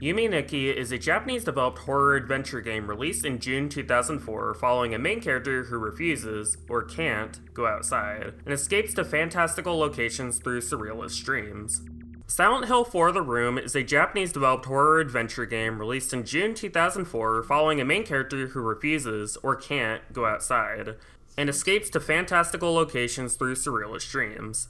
Yume Nikki is a Japanese-developed horror adventure game released in June 2004 following a main character who refuses, or can't, go outside, and escapes to fantastical locations through surrealist dreams. Silent Hill 4: The Room is a Japanese-developed horror adventure game released in June 2004 following a main character who refuses, or can't, go outside, and escapes to fantastical locations through surrealist dreams.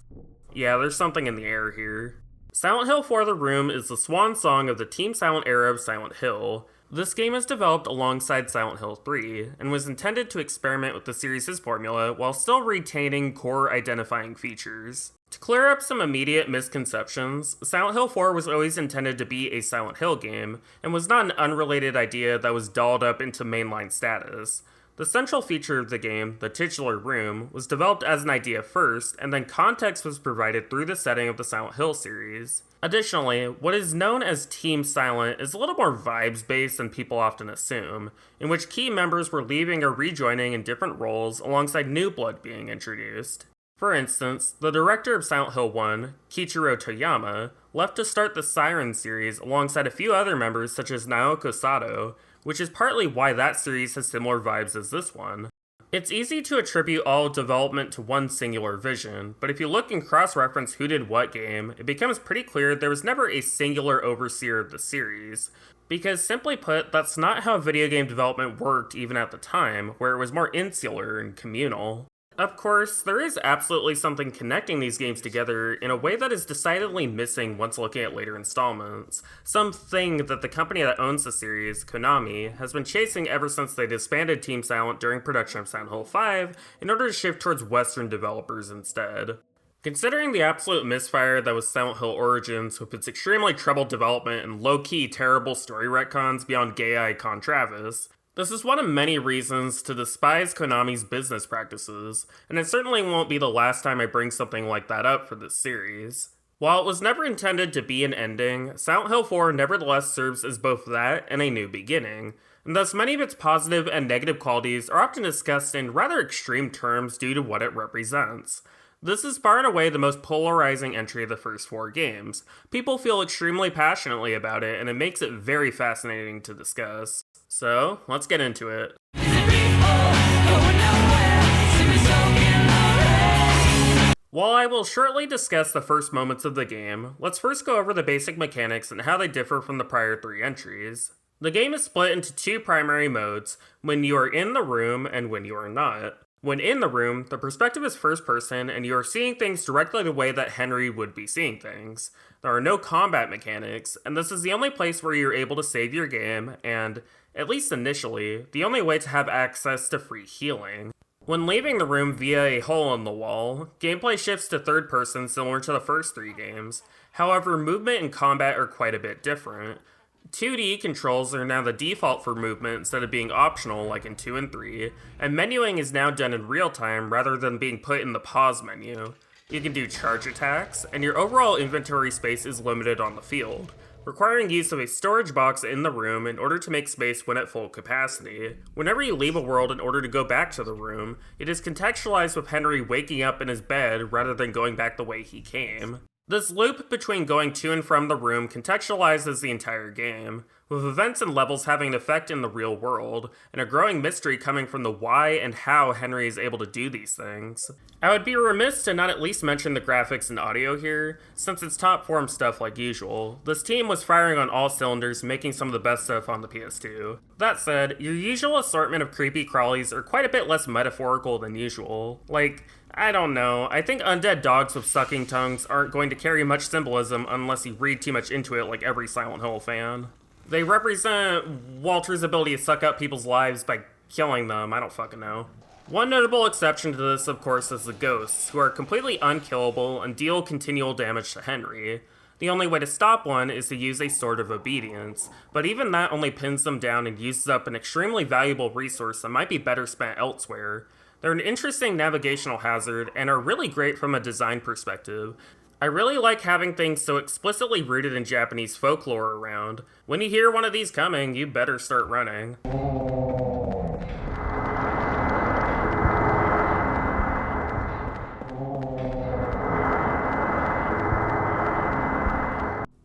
Yeah, there's something in the air here. Silent Hill 4: The Room is the swan song of the Team Silent era of Silent Hill. This game is developed alongside Silent Hill 3, and was intended to experiment with the series' formula while still retaining core identifying features. To clear up some immediate misconceptions, Silent Hill 4 was always intended to be a Silent Hill game, and was not an unrelated idea that was dolled up into mainline status. The central feature of the game, the titular room, was developed as an idea first, and then context was provided through the setting of the Silent Hill series. Additionally, what is known as Team Silent is a little more vibes-based than people often assume, in which key members were leaving or rejoining in different roles alongside new blood being introduced. For instance, the director of Silent Hill 1, Kiichiro Toyama, left to start the Siren series alongside a few other members such as Naoko Sato, which is partly why that series has similar vibes as this one. It's easy to attribute all development to one singular vision, but if you look and cross-reference who did what game, it becomes pretty clear there was never a singular overseer of the series. Because simply put, that's not how video game development worked even at the time, where it was more insular and communal. Of course, there is absolutely something connecting these games together in a way that is decidedly missing once looking at later installments. Something that the company that owns the series, Konami, has been chasing ever since they disbanded Team Silent during production of Silent Hill 5 in order to shift towards Western developers instead. Considering the absolute misfire that was Silent Hill Origins with its extremely troubled development and low-key terrible story retcons beyond gay icon Travis, this is one of many reasons to despise Konami's business practices, and it certainly won't be the last time I bring something like that up for this series. While it was never intended to be an ending, Silent Hill 4 nevertheless serves as both that and a new beginning, and thus many of its positive and negative qualities are often discussed in rather extreme terms due to what it represents. This is far and away the most polarizing entry of the first 4 games. People feel extremely passionately about it, and it makes it very fascinating to discuss. So, let's get into it. While I will shortly discuss the first moments of the game, let's first go over the basic mechanics and how they differ from the prior 3 entries. The game is split into 2 primary modes, when you are in the room and when you are not. When in the room, the perspective is first person and you are seeing things directly the way that Henry would be seeing things. There are no combat mechanics, and this is the only place where you're able to save your game and, at least initially, the only way to have access to free healing. When leaving the room via a hole in the wall, gameplay shifts to third person similar to the first 3 games. However, movement and combat are quite a bit different. 2D controls are now the default for movement instead of being optional like in 2 and 3, and menuing is now done in real time rather than being put in the pause menu. You can do charge attacks, and your overall inventory space is limited on the field, requiring use of a storage box in the room in order to make space when at full capacity. Whenever you leave a world in order to go back to the room, it is contextualized with Henry waking up in his bed rather than going back the way he came. This loop between going to and from the room contextualizes the entire game, with events and levels having an effect in the real world, and a growing mystery coming from the why and how Henry is able to do these things. I would be remiss to not at least mention the graphics and audio here, since it's top form stuff like usual. This team was firing on all cylinders, making some of the best stuff on the PS2. That said, your usual assortment of creepy crawlies are quite a bit less metaphorical than usual. Like, I don't know, I think undead dogs with sucking tongues aren't going to carry much symbolism unless you read too much into it like every Silent Hill fan. They represent Walter's ability to suck up people's lives by killing them, I don't fucking know. One notable exception to this, of course, is the ghosts, who are completely unkillable and deal continual damage to Henry. The only way to stop one is to use a Sword of Obedience, but even that only pins them down and uses up an extremely valuable resource that might be better spent elsewhere. They're an interesting navigational hazard and are really great from a design perspective. I really like having things so explicitly rooted in Japanese folklore around. When you hear one of these coming, you better start running.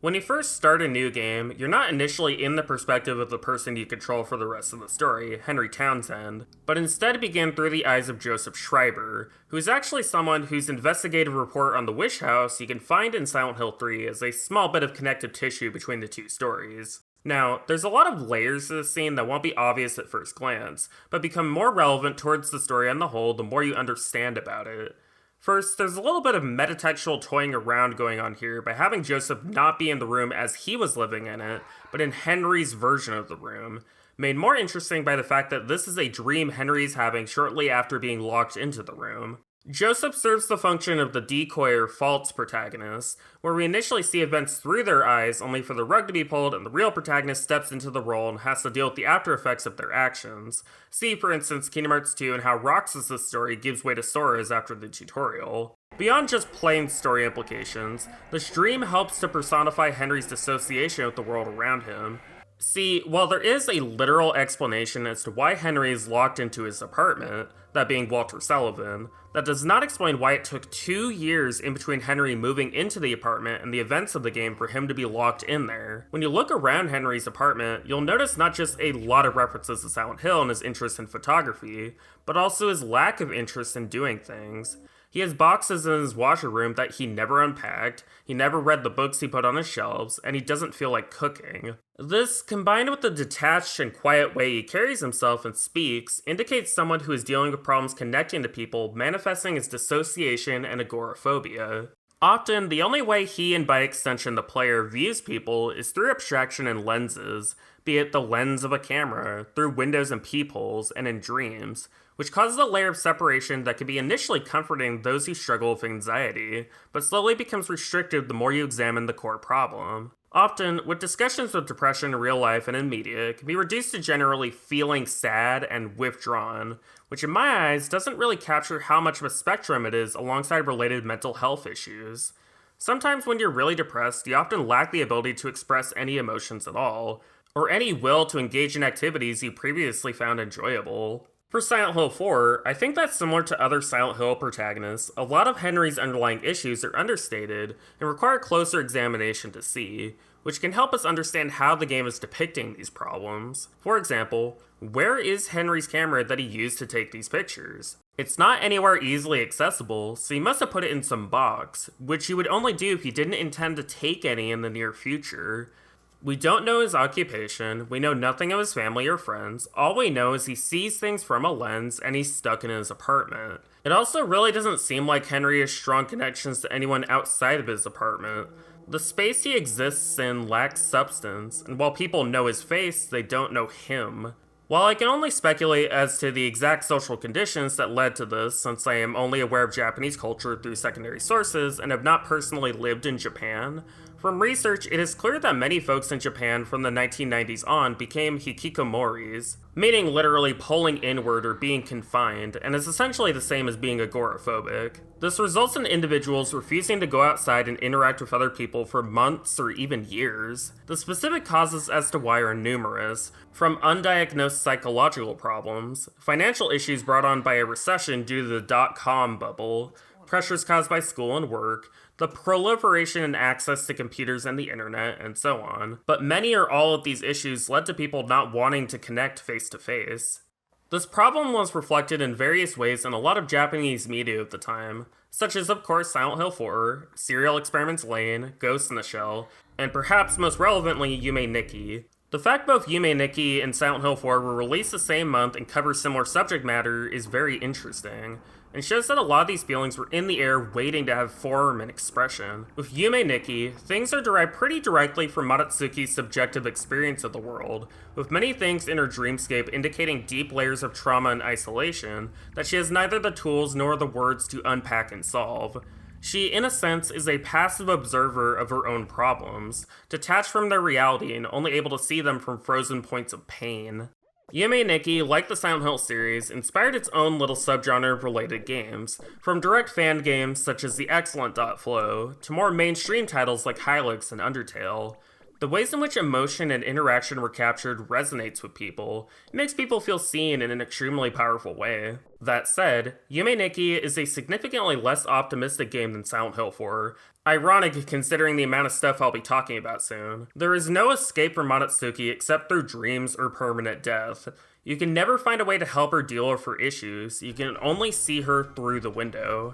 When you first start a new game, you're not initially in the perspective of the person you control for the rest of the story, Henry Townsend, but instead begin through the eyes of Joseph Schreiber, who is actually someone whose investigative report on the Wish House you can find in Silent Hill 3 as a small bit of connective tissue between the two stories. Now, there's a lot of layers to this scene that won't be obvious at first glance, but become more relevant towards the story on the whole the more you understand about it. First, there's a little bit of metatextual toying around going on here by having Joseph not be in the room as he was living in it, but in Henry's version of the room, made more interesting by the fact that this is a dream Henry's having shortly after being locked into the room. Joseph serves the function of the decoy or false protagonist, where we initially see events through their eyes only for the rug to be pulled and the real protagonist steps into the role and has to deal with the after effects of their actions. See, for instance, Kingdom Hearts 2 and how Roxas' story gives way to Sora's after the tutorial. Beyond just plain story implications, this dream helps to personify Henry's dissociation with the world around him. See, while there is a literal explanation as to why Henry is locked into his apartment, that being Walter Sullivan, that does not explain why it took 2 years in between Henry moving into the apartment and the events of the game for him to be locked in there. When you look around Henry's apartment, you'll notice not just a lot of references to Silent Hill and his interest in photography, but also his lack of interest in doing things. He has boxes in his washer room that he never unpacked, he never read the books he put on his shelves, and he doesn't feel like cooking. This, combined with the detached and quiet way he carries himself and speaks, indicates someone who is dealing with problems connecting to people, manifesting as dissociation and agoraphobia. Often, the only way he and by extension the player views people is through abstraction and lenses, be it the lens of a camera, through windows and peepholes, and in dreams, which causes a layer of separation that can be initially comforting to those who struggle with anxiety, but slowly becomes restrictive the more you examine the core problem. Often, with discussions of depression in real life and in media, it can be reduced to generally feeling sad and withdrawn, which in my eyes doesn't really capture how much of a spectrum it is alongside related mental health issues. Sometimes when you're really depressed, you often lack the ability to express any emotions at all, or any will to engage in activities you previously found enjoyable. For Silent Hill 4, I think that similar to other Silent Hill protagonists, a lot of Henry's underlying issues are understated and require closer examination to see, which can help us understand how the game is depicting these problems. For example, where is Henry's camera that he used to take these pictures? It's not anywhere easily accessible, so he must have put it in some box, which he would only do if he didn't intend to take any in the near future. We don't know his occupation, we know nothing of his family or friends, all we know is he sees things from a lens and he's stuck in his apartment. It also really doesn't seem like Henry has strong connections to anyone outside of his apartment. The space he exists in lacks substance, and while people know his face, they don't know him. While I can only speculate as to the exact social conditions that led to this, since I am only aware of Japanese culture through secondary sources and have not personally lived in Japan, from research, it is clear that many folks in Japan from the 1990s on became hikikomoris, meaning literally pulling inward or being confined, and is essentially the same as being agoraphobic. This results in individuals refusing to go outside and interact with other people for months or even years. The specific causes as to why are numerous, from undiagnosed psychological problems, financial issues brought on by a recession due to the dot-com bubble, pressures caused by school and work, the proliferation and access to computers and the internet, and so on. But many or all of these issues led to people not wanting to connect face-to-face. This problem was reflected in various ways in a lot of Japanese media of the time, such as of course Silent Hill 4, Serial Experiments Lain, Ghost in the Shell, and perhaps most relevantly Yume Nikki. The fact both Yume Nikki and Silent Hill 4 were released the same month and cover similar subject matter is very interesting, and shows that a lot of these feelings were in the air waiting to have form and expression. With Yume Nikki, things are derived pretty directly from Madatsuki's subjective experience of the world, with many things in her dreamscape indicating deep layers of trauma and isolation that she has neither the tools nor the words to unpack and solve. She, in a sense, is a passive observer of her own problems, detached from their reality and only able to see them from frozen points of pain. Yume Nikki, like the Silent Hill series, inspired its own little subgenre of related games, from direct fan games such as the excellent Dot Flow, to more mainstream titles like Hylics and Undertale. The ways in which emotion and interaction were captured resonates with people. It makes people feel seen in an extremely powerful way. That said, Yume Nikki is a significantly less optimistic game than Silent Hill 4. Ironic considering the amount of stuff I'll be talking about soon. There is no escape from Monotsuki except through dreams or permanent death. You can never find a way to help her deal with her issues. You can only see her through the window.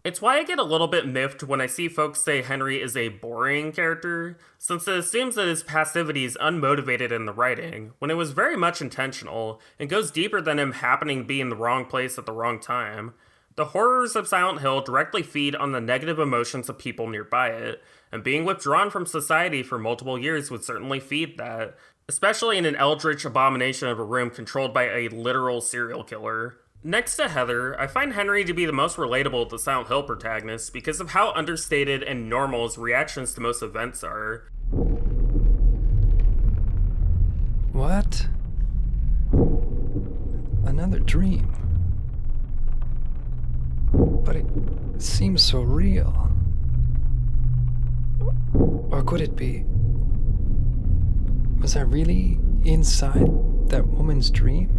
It's why I get a little bit miffed when I see folks say Henry is a boring character, since it assumes that his passivity is unmotivated in the writing, when it was very much intentional, and goes deeper than him happening to be in the wrong place at the wrong time. The horrors of Silent Hill directly feed on the negative emotions of people nearby it, and being withdrawn from society for multiple years would certainly feed that, especially in an eldritch abomination of a room controlled by a literal serial killer. Next to Heather, I find Henry to be the most relatable of the Silent Hill protagonists because of how understated and normal his reactions to most events are. What? Another dream. But it seems so real. Or could it be? Was I really inside that woman's dream?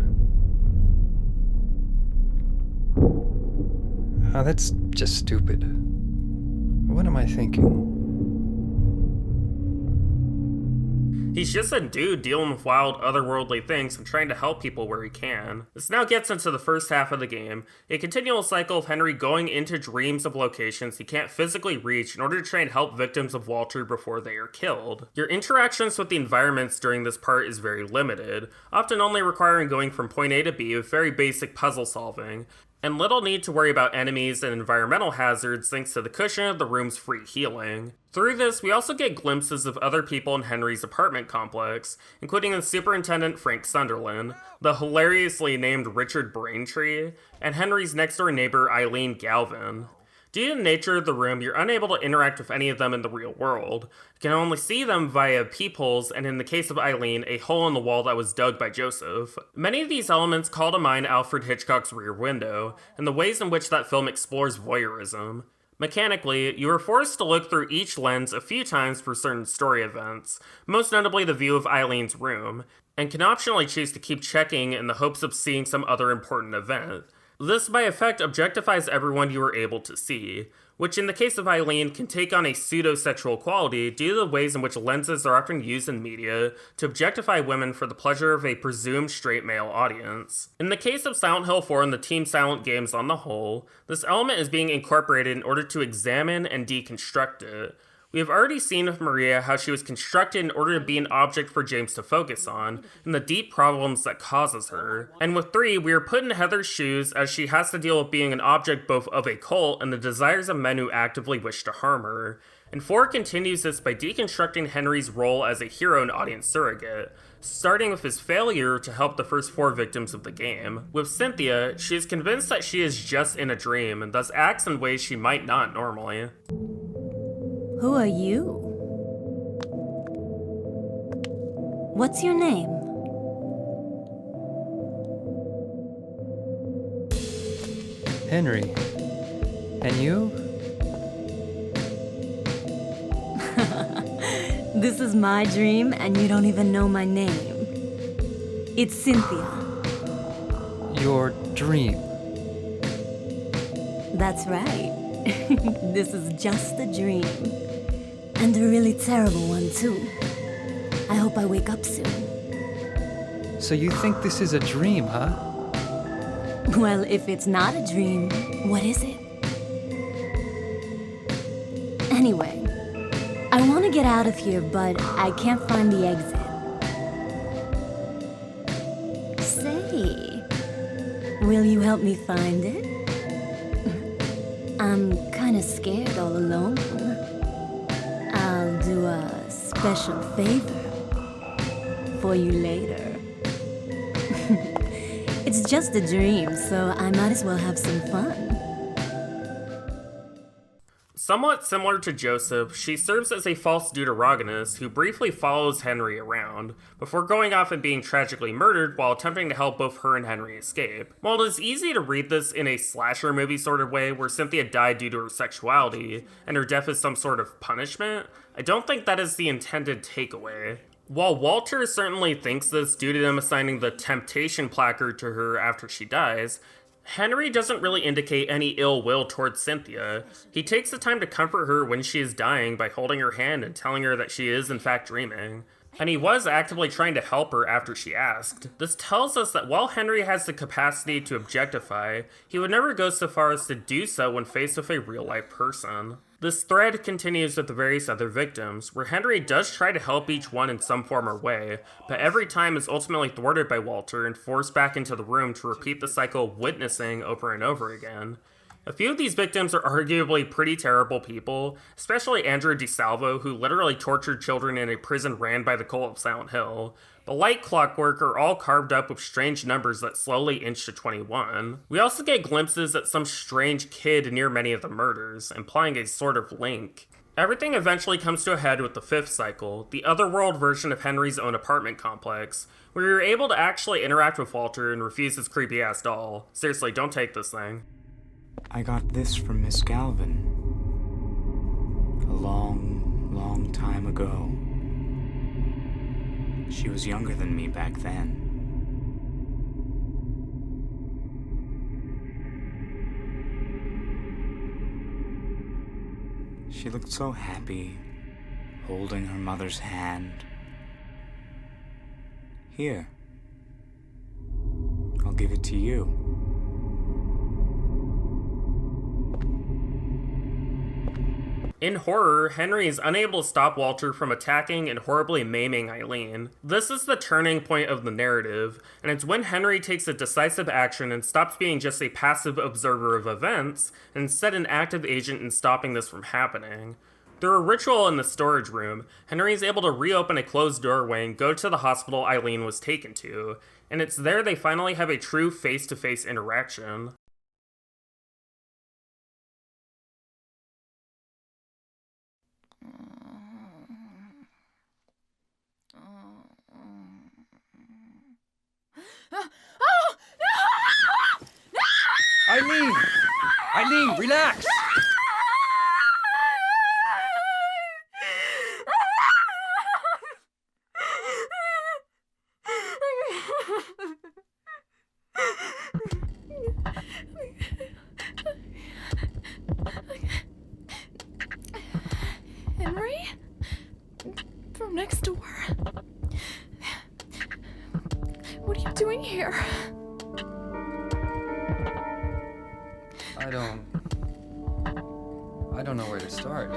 Oh, that's just stupid. What am I thinking? He's just a dude dealing with wild, otherworldly things and trying to help people where he can. This now gets into the first half of the game, a continual cycle of Henry going into dreams of locations he can't physically reach in order to try and help victims of Walter before they are killed. Your interactions with the environments during this part is very limited, often only requiring going from point A to B with very basic puzzle solving, and little need to worry about enemies and environmental hazards thanks to the cushion of the room's free healing. Through this, we also get glimpses of other people in Henry's apartment complex, including the superintendent Frank Sunderland, the hilariously named Richard Braintree, and Henry's next-door neighbor Eileen Galvin. Due to the nature of the room, you're unable to interact with any of them in the real world. You can only see them via peepholes, and in the case of Eileen, a hole in the wall that was dug by Joseph. Many of these elements call to mind Alfred Hitchcock's Rear Window, and the ways in which that film explores voyeurism. Mechanically, you are forced to look through each lens a few times for certain story events, most notably the view of Eileen's room, and can optionally choose to keep checking in the hopes of seeing some other important event. This, by effect, objectifies everyone you are able to see, which in the case of Eileen can take on a pseudo-sexual quality due to the ways in which lenses are often used in media to objectify women for the pleasure of a presumed straight male audience. In the case of Silent Hill 4 and the Team Silent games on the whole, this element is being incorporated in order to examine and deconstruct it. We have already seen with Maria how she was constructed in order to be an object for James to focus on, and the deep problems that causes her. And with 3, we are put in Heather's shoes as she has to deal with being an object both of a cult and the desires of men who actively wish to harm her. And 4 continues this by deconstructing Henry's role as a hero and audience surrogate, starting with his failure to help the first 4 victims of the game. With Cynthia, she is convinced that she is just in a dream, and thus acts in ways she might not normally. Who are you? What's your name? Henry. And you? This is my dream and you don't even know my name. It's Cynthia. Your dream. That's right. This is just a dream. And a really terrible one, too. I hope I wake up soon. So you think this is a dream, huh? Well, if it's not a dream, what is it? Anyway, I want to get out of here, but I can't find the exit. Say, will you help me find it? I'm kind of scared all alone. I'll do a special favor for you later. It's just a dream, so I might as well have some fun. Somewhat similar to Joseph, she serves as a false deuteragonist who briefly follows Henry around, before going off and being tragically murdered while attempting to help both her and Henry escape. While it is easy to read this in a slasher movie sort of way, where Cynthia died due to her sexuality, and her death is some sort of punishment, I don't think that is the intended takeaway. While Walter certainly thinks this due to them assigning the temptation placard to her after she dies, Henry doesn't really indicate any ill will towards Cynthia. He takes the time to comfort her when she is dying by holding her hand and telling her that she is in fact dreaming. And he was actively trying to help her after she asked. This tells us that while Henry has the capacity to objectify, he would never go so far as to do so when faced with a real-life person. This thread continues with the various other victims, where Henry does try to help each one in some form or way, but every time is ultimately thwarted by Walter and forced back into the room to repeat the cycle of witnessing over and over again. A few of these victims are arguably pretty terrible people, especially Andrew DeSalvo, who literally tortured children in a prison ran by the cult of Silent Hill. But like clockwork, are all carved up with strange numbers that slowly inch to 21. We also get glimpses at some strange kid near many of the murders, implying a sort of link. Everything eventually comes to a head with the fifth cycle, the otherworld version of Henry's own apartment complex, where you're able to actually interact with Walter and refuse his creepy-ass doll. Seriously, don't take this thing. I got this from Miss Galvin. A long, long time ago. She was younger than me back then. She looked so happy, holding her mother's hand. Here. I'll give it to you. In horror, Henry is unable to stop Walter from attacking and horribly maiming Eileen. This is the turning point of the narrative, and it's when Henry takes a decisive action and stops being just a passive observer of events, and instead an active agent in stopping this from happening. Through a ritual in the storage room, Henry is able to reopen a closed doorway and go to the hospital Eileen was taken to, and it's there they finally have a true face-to-face interaction. Eileen! Eileen, relax! Henry? From next door? What are you doing here? I don't know where to start.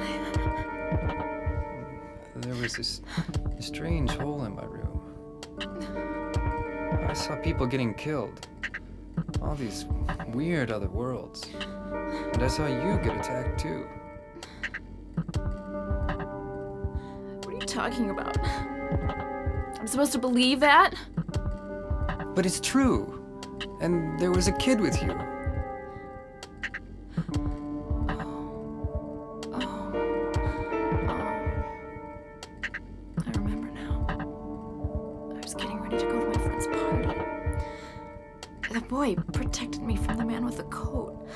There was this strange hole in my room. I saw people getting killed. All these weird other worlds. And I saw you get attacked too. What are you talking about? I'm supposed to believe that? But it's true. And there was a kid with you. I remember now. I was getting ready to go to my friend's party. The boy protected me from the man with the coat.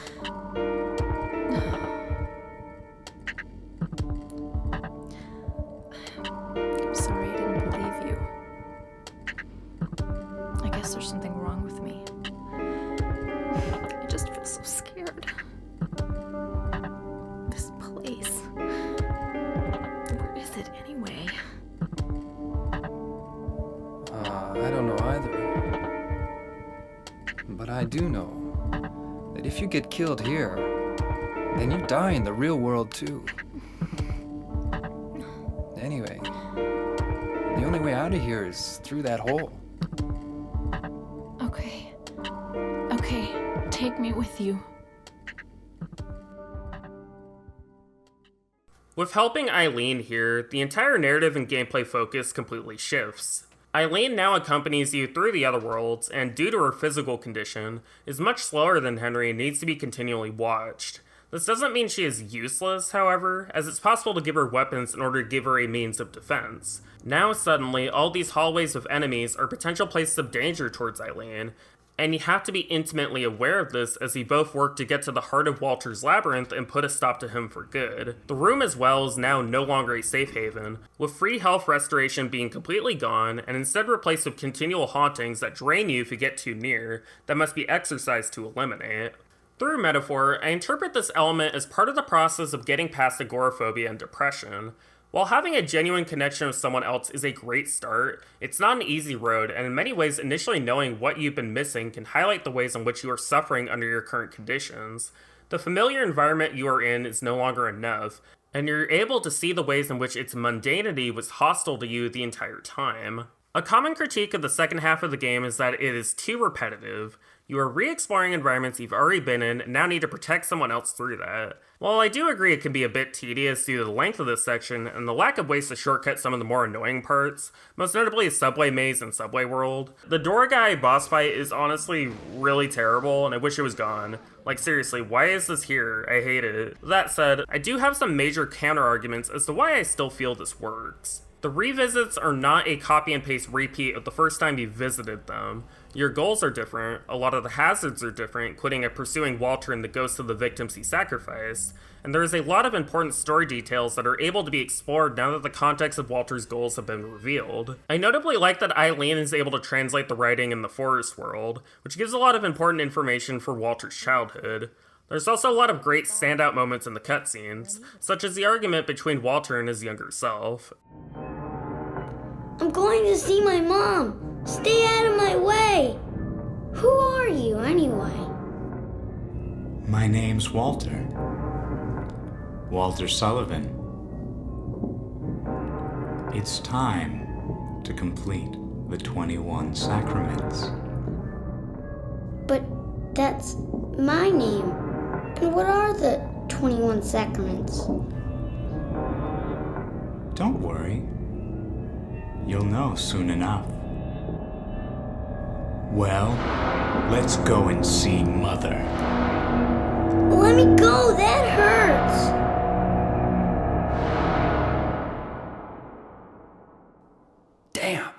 I'm sorry I didn't believe you. I guess there's something wrong with me. I just feel so scared. This place. Where is it anyway? I don't know either. But I do know that if you get killed here, then you die in the real world too. Anyway, the only way out of here is through that hole. Okay. Okay, take me with you. With helping Eileen here, the entire narrative and gameplay focus completely shifts. Eileen now accompanies you through the other worlds, and due to her physical condition, is much slower than Henry and needs to be continually watched. This doesn't mean she is useless, however, as it's possible to give her weapons in order to give her a means of defense. Now suddenly, all these hallways with enemies are potential places of danger towards Eileen, and you have to be intimately aware of this as you both work to get to the heart of Walter's labyrinth and put a stop to him for good. The room as well is now no longer a safe haven, with free health restoration being completely gone and instead replaced with continual hauntings that drain you if you get too near, that must be exercised to eliminate. Through metaphor, I interpret this element as part of the process of getting past agoraphobia and depression. While having a genuine connection with someone else is a great start, it's not an easy road, and in many ways, initially knowing what you've been missing can highlight the ways in which you are suffering under your current conditions. The familiar environment you are in is no longer enough, and you're able to see the ways in which its mundanity was hostile to you the entire time. A common critique of the second half of the game is that it is too repetitive. You are re-exploring environments you've already been in and now need to protect someone else through that. While I do agree it can be a bit tedious due to the length of this section and the lack of ways to shortcut some of the more annoying parts, most notably Subway Maze and Subway World, the door guy boss fight is honestly really terrible and I wish it was gone. Like seriously, why is this here? I hate it. That said, I do have some major counter-arguments as to why I still feel this works. The revisits are not a copy and paste repeat of the first time you visited them. Your goals are different, a lot of the hazards are different, including pursuing Walter and the ghosts of the victims he sacrificed, and there is a lot of important story details that are able to be explored now that the context of Walter's goals have been revealed. I notably like that Eileen is able to translate the writing in the Forest World, which gives a lot of important information for Walter's childhood. There's also a lot of great standout moments in the cutscenes, such as the argument between Walter and his younger self. I'm going to see my mom. Stay out of my way. Who are you, anyway? My name's Walter. Walter Sullivan. It's time to complete the 21 sacraments. But that's my name. And what are the 21 sacraments? Don't worry. You'll know soon enough. Well, let's go and see Mother. Let me go, that hurts. Damn!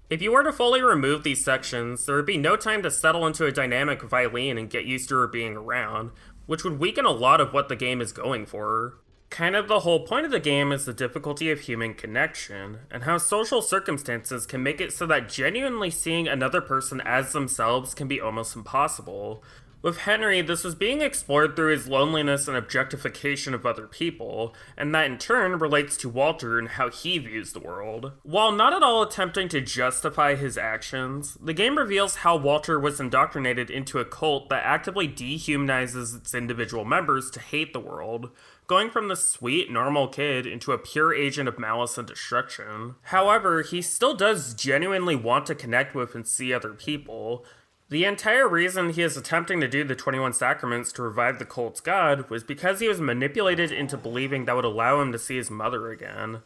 If you were to fully remove these sections, there would be no time to settle into a dynamic with Eileen and get used to her being around, which would weaken a lot of what the game is going for. Kind of the whole point of the game is the difficulty of human connection, and how social circumstances can make it so that genuinely seeing another person as themselves can be almost impossible. With Henry, this was being explored through his loneliness and objectification of other people, and that in turn relates to Walter and how he views the world. While not at all attempting to justify his actions, the game reveals how Walter was indoctrinated into a cult that actively dehumanizes its individual members to hate the world, going from the sweet, normal kid into a pure agent of malice and destruction. However, he still does genuinely want to connect with and see other people. The entire reason he is attempting to do the 21 sacraments to revive the cult's god was because he was manipulated into believing that would allow him to see his mother again.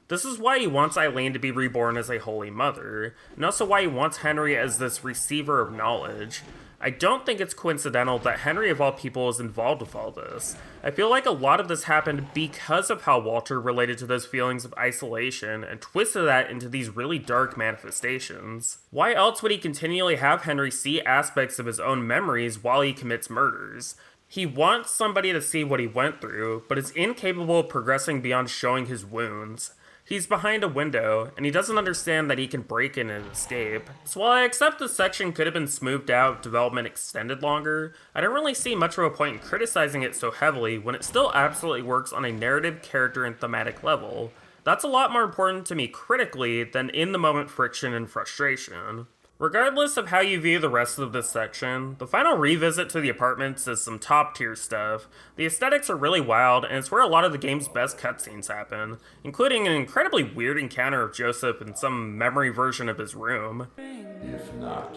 This is why he wants Eileen to be reborn as a holy mother, and also why he wants Henry as this receiver of knowledge. I don't think it's coincidental that Henry of all people is involved with all this. I feel like a lot of this happened because of how Walter related to those feelings of isolation and twisted that into these really dark manifestations. Why else would he continually have Henry see aspects of his own memories while he commits murders? He wants somebody to see what he went through, but is incapable of progressing beyond showing his wounds. He's behind a window, and he doesn't understand that he can break in and escape. So while I accept this section could have been smoothed out, development extended longer, I don't really see much of a point in criticizing it so heavily when it still absolutely works on a narrative, character, and thematic level. That's a lot more important to me critically than in-the-moment friction and frustration. Regardless of how you view the rest of this section, the final revisit to the apartments is some top-tier stuff. The aesthetics are really wild, and it's where a lot of the game's best cutscenes happen, including an incredibly weird encounter of Joseph in some memory version of his room. If not,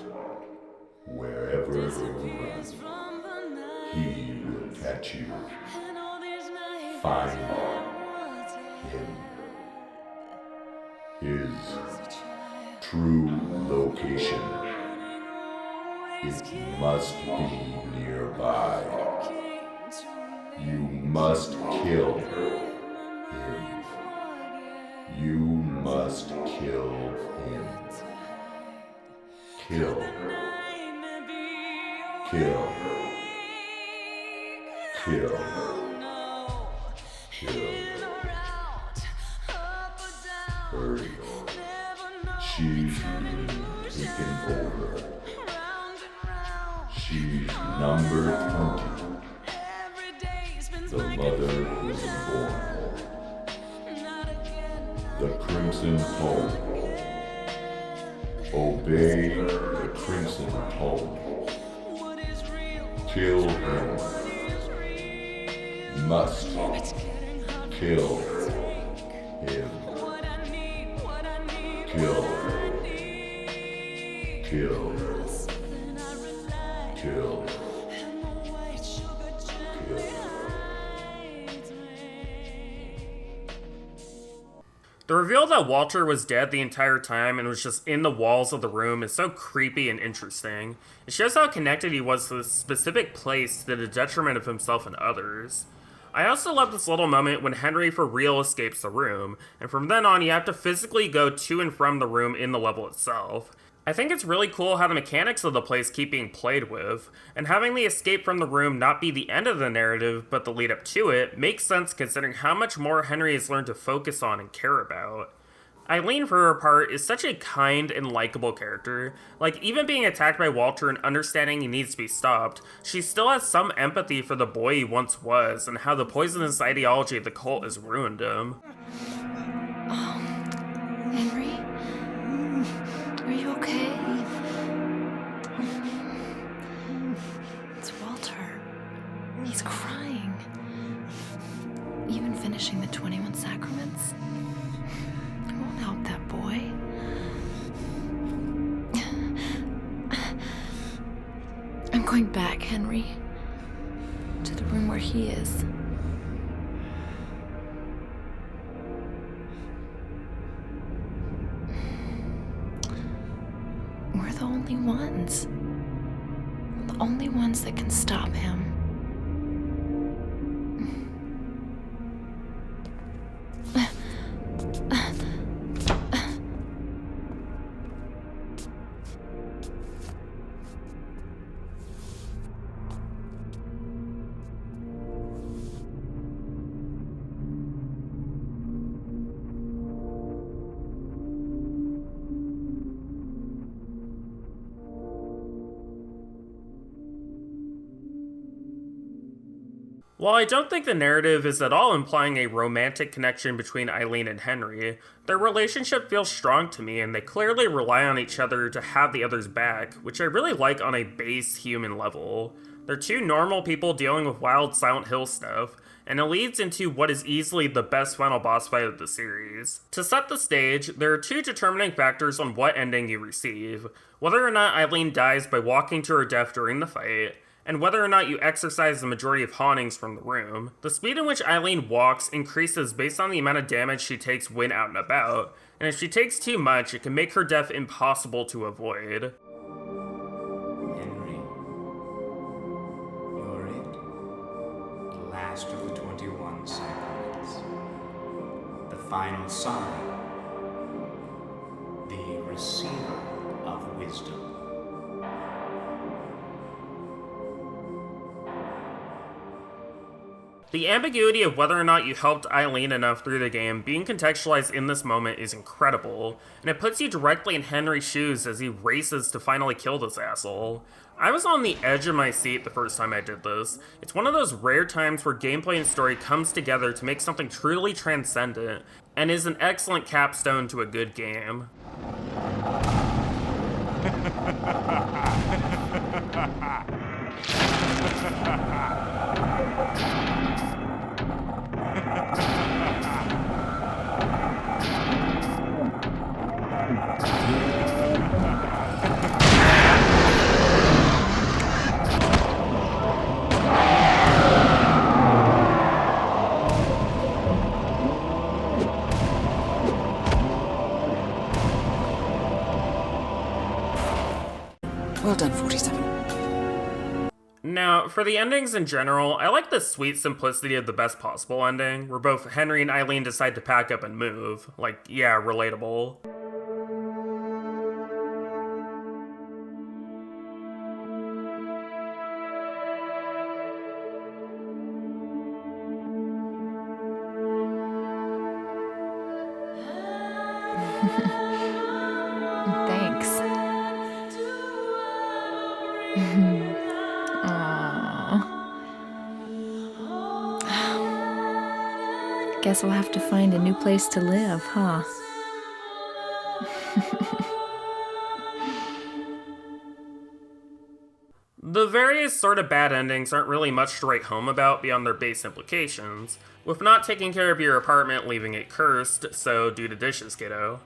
wherever he will catch you. Find him. His true location It must be nearby. You must kill him. You must kill him. Kill. Kill. Kill. Kill. Hurry. She's being taken over. She's number 20. The mother wasn't born. The Crimson Tome. Obey the Crimson Tome. Kill him. Must kill him. Kill. Kill. Kill. The reveal that Walter was dead the entire time and was just in the walls of the room is so creepy and interesting. It shows how connected he was to this specific place to the detriment of himself and others. I also love this little moment when Henry for real escapes the room, and from then on you have to physically go to and from the room in the level itself. I think it's really cool how the mechanics of the place keep being played with, and having the escape from the room not be the end of the narrative, but the lead up to it, makes sense considering how much more Henry has learned to focus on and care about. Eileen, for her part, is such a kind and likable character. Like, even being attacked by Walter and understanding he needs to be stopped, she still has some empathy for the boy he once was, and how the poisonous ideology of the cult has ruined him. Henry? Are you okay? It's Walter. He's crying. Even finishing the 21 Sacraments? It won't help that boy. I'm going back, Henry. To the room where he is. We're the only ones. The only ones that can stop him. While I don't think the narrative is at all implying a romantic connection between Eileen and Henry, their relationship feels strong to me and they clearly rely on each other to have the other's back, which I really like on a base human level. They're two normal people dealing with wild Silent Hill stuff, and it leads into what is easily the best final boss fight of the series. To set the stage, there are two determining factors on what ending you receive: whether or not Eileen dies by walking to her death during the fight, and whether or not you exorcise the majority of hauntings from the room. The speed in which Eileen walks increases based on the amount of damage she takes when out and about, and if she takes too much, it can make her death impossible to avoid. Henry, you're it. The last of the 21 Sacraments. The final sign. The receiver of wisdom. The ambiguity of whether or not you helped Eileen enough through the game being contextualized in this moment is incredible, and it puts you directly in Henry's shoes as he races to finally kill this asshole. I was on the edge of my seat the first time I did this. It's one of those rare times where gameplay and story comes together to make something truly transcendent, and is an excellent capstone to a good game. Well done, 47. Now, for the endings in general, I like the sweet simplicity of the best possible ending, where both Henry and Eileen decide to pack up and move. Like, yeah, relatable. Thanks. Aw. Guess we'll have to find a new place to live, huh? The various sort of bad endings aren't really much to write home about beyond their base implications, with not taking care of your apartment leaving it cursed, so do the dishes, kiddo,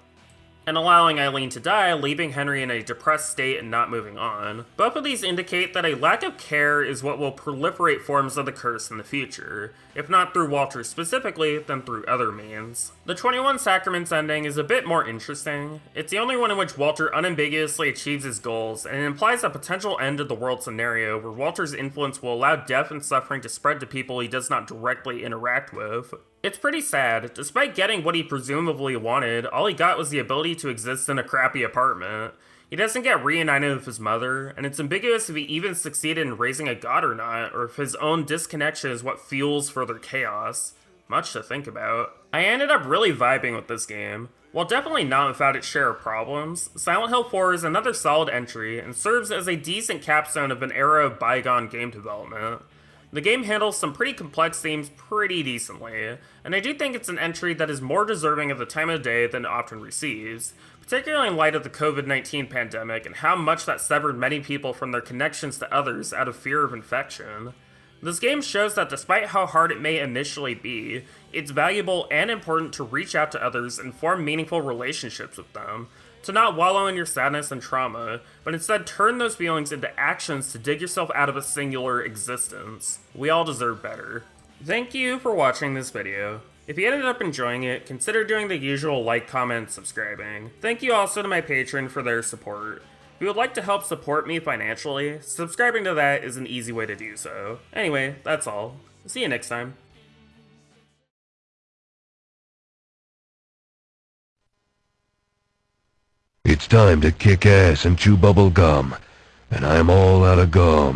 and allowing Eileen to die, leaving Henry in a depressed state and not moving on. Both of these indicate that a lack of care is what will proliferate forms of the curse in the future, if not through Walter specifically, then through other means. The 21 Sacraments ending is a bit more interesting. It's the only one in which Walter unambiguously achieves his goals, and it implies a potential end of the world scenario where Walter's influence will allow death and suffering to spread to people he does not directly interact with. It's pretty sad. Despite getting what he presumably wanted, all he got was the ability to exist in a crappy apartment. He doesn't get reunited with his mother, and it's ambiguous if he even succeeded in raising a god or not, or if his own disconnection is what fuels further chaos. Much to think about. I ended up really vibing with this game. While definitely not without its share of problems, Silent Hill 4 is another solid entry and serves as a decent capstone of an era of bygone game development. The game handles some pretty complex themes pretty decently, and I do think it's an entry that is more deserving of the time of day than it often receives, particularly in light of the COVID-19 pandemic and how much that severed many people from their connections to others out of fear of infection. This game shows that despite how hard it may initially be, it's valuable and important to reach out to others and form meaningful relationships with them, to not wallow in your sadness and trauma, but instead turn those feelings into actions to dig yourself out of a singular existence. We all deserve better. Thank you for watching this video. If you ended up enjoying it, consider doing the usual like, comment, and subscribing. Thank you also to my patron for their support. If you would like to help support me financially, subscribing to that is an easy way to do so. Anyway, that's all. See you next time. It's time to kick ass and chew bubble gum, and I'm all out of gum.